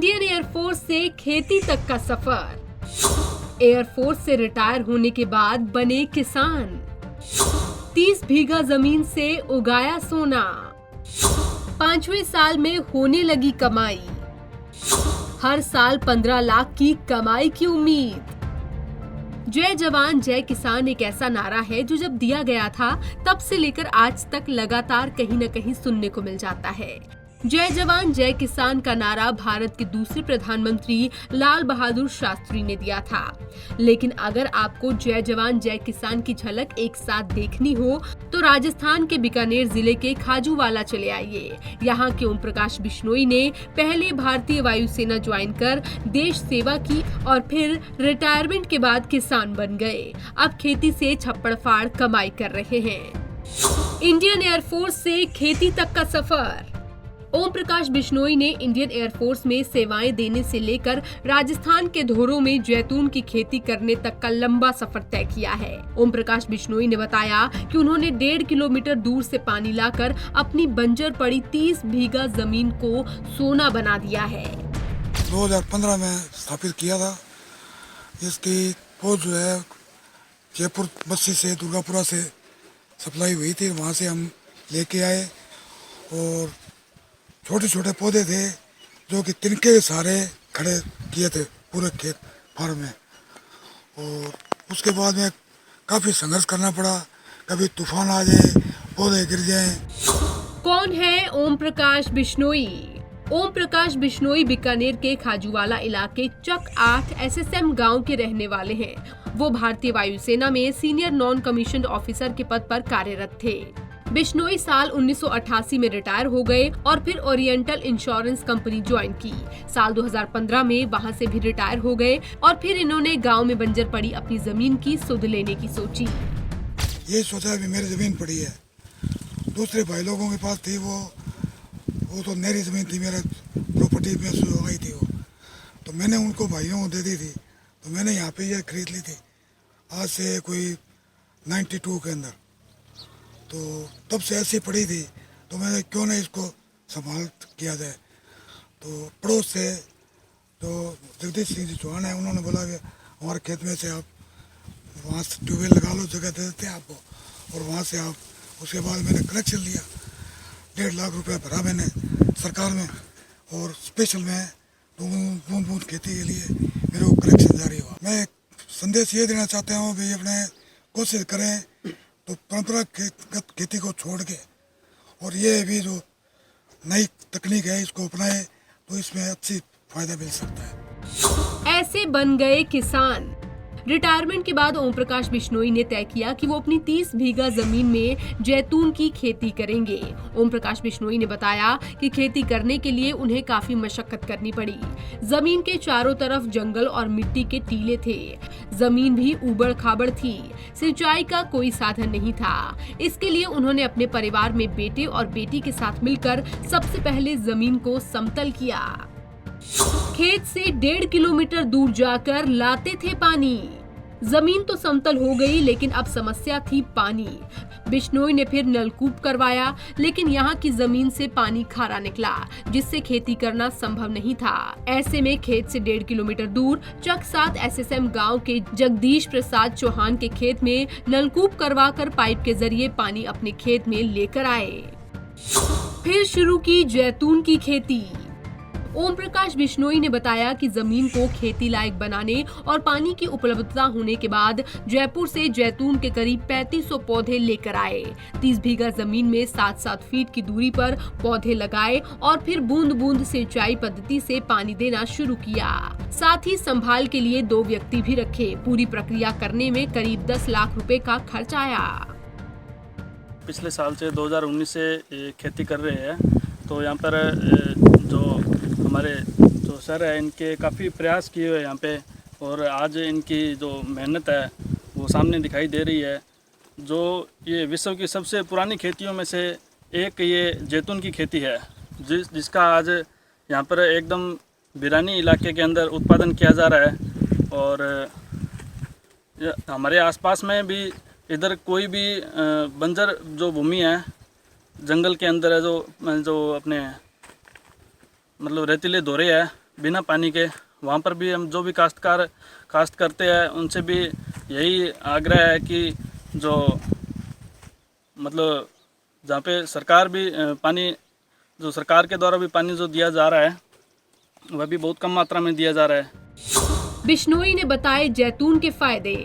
Indian air force से खेती तक का सफर। एयरफोर्स से रिटायर होने के बाद बने किसान। 30 बीघा जमीन से उगाया सोना। 5वें साल में होने लगी कमाई। हर साल 15 लाख की कमाई की उम्मीद। जय जवान जय किसान एक ऐसा नारा है जो जब दिया गया था तब से लेकर आज तक लगातार कहीं न कहीं सुनने को मिल जाता है। जय जवान जय किसान का नारा भारत के दूसरे प्रधानमंत्री लाल बहादुर शास्त्री ने दिया था। लेकिन अगर आपको जय जवान जय किसान की झलक एक साथ देखनी हो तो राजस्थान के बीकानेर जिले के खाजूवाला चले आइए। यहाँ के ओम प्रकाश बिश्नोई ने पहले भारतीय वायुसेना ज्वाइन कर देश सेवा की और फिर रिटायरमेंट के बाद किसान बन गए। अब खेती से छप्पड़ फाड़ कमाई कर रहे हैं। इंडियन एयरफोर्स से खेती तक का सफर। ओम प्रकाश बिश्नोई ने इंडियन एयरफोर्स में सेवाएं देने से लेकर राजस्थान के धोरों में जैतून की खेती करने तक का लंबा सफर तय किया है। ओम प्रकाश बिश्नोई ने बताया कि उन्होंने 1.5 किलोमीटर दूर से पानी लाकर अपनी बंजर पड़ी 30 बीघा जमीन को सोना बना दिया है। 2015 में स्थापित किया था। इसकी पोस्ट जो है जयपुर बस्ती से दुर्गापुरा से सप्लाई हुई थी, वहाँ से हम लेके आए और छोटे छोटे पौधे थे जो कि तिनके सारे खड़े किए थे पूरे खेत फार्म में। और उसके बाद में काफ़ी संघर्ष करना पड़ा, कभी तूफान आ जाए, पौधे गिर जाएं। कौन है ओम प्रकाश बिश्नोई? ओम प्रकाश बिश्नोई बीकानेर के खाजूवाला इलाके चक 8 SSM गांव के रहने वाले हैं। वो भारतीय वायुसेना में सीनियर नॉन कमीशन्ड ऑफिसर के पद पर कार्यरत थे। बिश्नोई साल 1988 में रिटायर हो गए और फिर ओरिएंटल इंश्योरेंस कंपनी ज्वाइन की। साल 2015 में वहां से भी रिटायर हो गए और फिर इन्होंने गांव में बंजर पड़ी अपनी जमीन की सुध लेने की सोची। ये सोचा कि मेरी जमीन पड़ी है, दूसरे भाई लोगों के पास थी, वो तो मेरी जमीन थी, मेरा प्रॉपर्टी में शुरू आई थी वो, तो मैंने उनको भाइयों को दे दी थी। तो मैंने यहाँ पे ये खरीद ली थी आज से कोई 92 के अंदर। तो तब से ऐसी पड़ी थी, तो मैंने क्यों नहीं इसको संभाल किया जाए। तो पड़ोस से जो जगदीश सिंह जी चौहान है, उन्होंने बोला कि हमारे खेत में से आप वहाँ से ट्यूबवेल लगा लो, जगह दे देते हैं आपको, और वहाँ से आप। उसके बाद मैंने कनेक्शन लिया, 1.5 लाख रुपया भरा मैंने सरकार में, और स्पेशल में बूंद बूंद खेती के लिए मेरे को कनेक्शन जारी हुआ। मैं संदेश ये देना चाहता हूँ कि अपने कोशिश करें तो परंपरागत खेती को छोड़ के, और ये भी जो नई तकनीक है इसको अपनाए तो इसमें अच्छी फायदा मिल सकता है। ऐसे बन गए किसान। रिटायरमेंट के बाद ओम प्रकाश बिश्नोई ने तय किया कि वो अपनी 30 बीघा जमीन में जैतून की खेती करेंगे। ओम प्रकाश बिश्नोई ने बताया कि खेती करने के लिए उन्हें काफी मशक्कत करनी पड़ी। जमीन के चारों तरफ जंगल और मिट्टी के टीले थे। जमीन भी ऊबड़ खाबड़ थी। सिंचाई का कोई साधन नहीं था। इसके लिए उन्होंने अपने परिवार में बेटे और बेटी के साथ मिलकर सबसे पहले जमीन को समतल किया। खेत से 1.5 किलोमीटर दूर जाकर लाते थे पानी। जमीन तो समतल हो गई, लेकिन अब समस्या थी पानी। बिश्नोई ने फिर नलकूप करवाया, लेकिन यहाँ की जमीन से पानी खारा निकला, जिससे खेती करना संभव नहीं था। ऐसे में खेत से 1.5 किलोमीटर दूर चक 7 SSM गांव के जगदीश प्रसाद चौहान के खेत में नलकूप करवाकर पाइप के जरिए पानी अपने खेत में लेकर आए। फिर शुरू की जैतून की खेती। ओम प्रकाश बिश्नोई ने बताया कि जमीन को खेती लायक बनाने और पानी की उपलब्धता होने के बाद जयपुर से जैतून के करीब 3500 पौधे लेकर आए। 30 बीघा जमीन में 7-7 फीट की दूरी पर पौधे लगाए और फिर बूंद बूंद सिंचाई पद्धति से पानी देना शुरू किया। साथ ही संभाल के लिए 2 व्यक्ति भी रखे। पूरी प्रक्रिया करने में करीब 10 लाख रुपए का खर्च आया। पिछले साल से 2019 से खेती कर रहे हैं, तो यहाँ पर जो हमारे जो सर है इनके काफ़ी प्रयास किए हुए यहाँ पे, और आज इनकी जो मेहनत है वो सामने दिखाई दे रही है। जो ये विश्व की सबसे पुरानी खेतियों में से एक ये जैतून की खेती है, जिसका आज यहाँ पर एकदम बिरानी इलाके के अंदर उत्पादन किया जा रहा है। और हमारे आसपास में भी इधर कोई भी बंजर जो भूमि है जंगल के अंदर है, जो अपने मतलब रेतीले दौरे है, बिना पानी के। वहाँ पर भी हम जो भी काश्त करते हैं उनसे भी यही आग्रह है कि जो मतलब जहाँ पे सरकार भी पानी, जो सरकार के द्वारा भी पानी जो दिया जा रहा है वह भी बहुत कम मात्रा में दिया जा रहा है। बिश्नोई ने बताए जैतून के फायदे।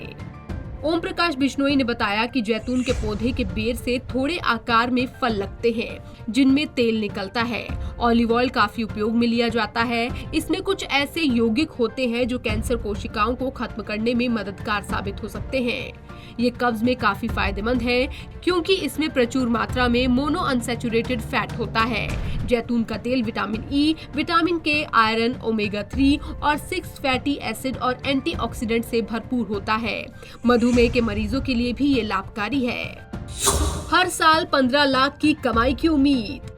ओम प्रकाश बिश्नोई ने बताया कि जैतून के पौधे के बेर से थोड़े आकार में फल लगते हैं जिनमें तेल निकलता है। ऑलिव ऑयल काफी उपयोग में लिया जाता है। इसमें कुछ ऐसे यौगिक होते हैं जो कैंसर कोशिकाओं को खत्म करने में मददगार साबित हो सकते हैं। ये कब्ज में काफी फायदेमंद है क्योंकि इसमें प्रचुर मात्रा में मोनो अनसैचुरेटेड फैट होता है। जैतून का तेल विटामिन ई, विटामिन के, आयरन, ओमेगा 3 और 6 फैटी एसिड और एंटीऑक्सीडेंट से भरपूर होता है। मधुमेह के मरीजों के लिए भी ये लाभकारी है। हर साल 15 लाख की कमाई की उम्मीद।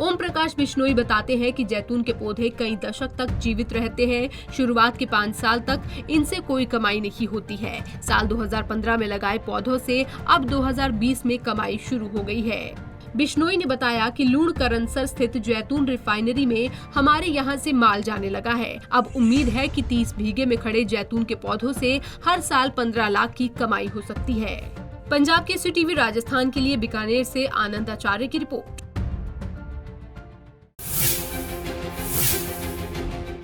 ओम प्रकाश बिश्नोई बताते हैं कि जैतून के पौधे कई दशक तक जीवित रहते हैं। शुरुआत के 5 साल तक इनसे कोई कमाई नहीं होती है। साल 2015 में लगाए पौधों से अब 2020 में कमाई शुरू हो गई है। बिश्नोई ने बताया कि लूणकरनसर स्थित जैतून रिफाइनरी में हमारे यहाँ से माल जाने लगा है। अब उम्मीद है कि 30 बीघे में खड़े जैतून के पौधों से हर साल 15 लाख की कमाई हो सकती है। पंजाब केसरी टीवी राजस्थान के लिए बीकानेर से आनंद आचार्य की रिपोर्ट।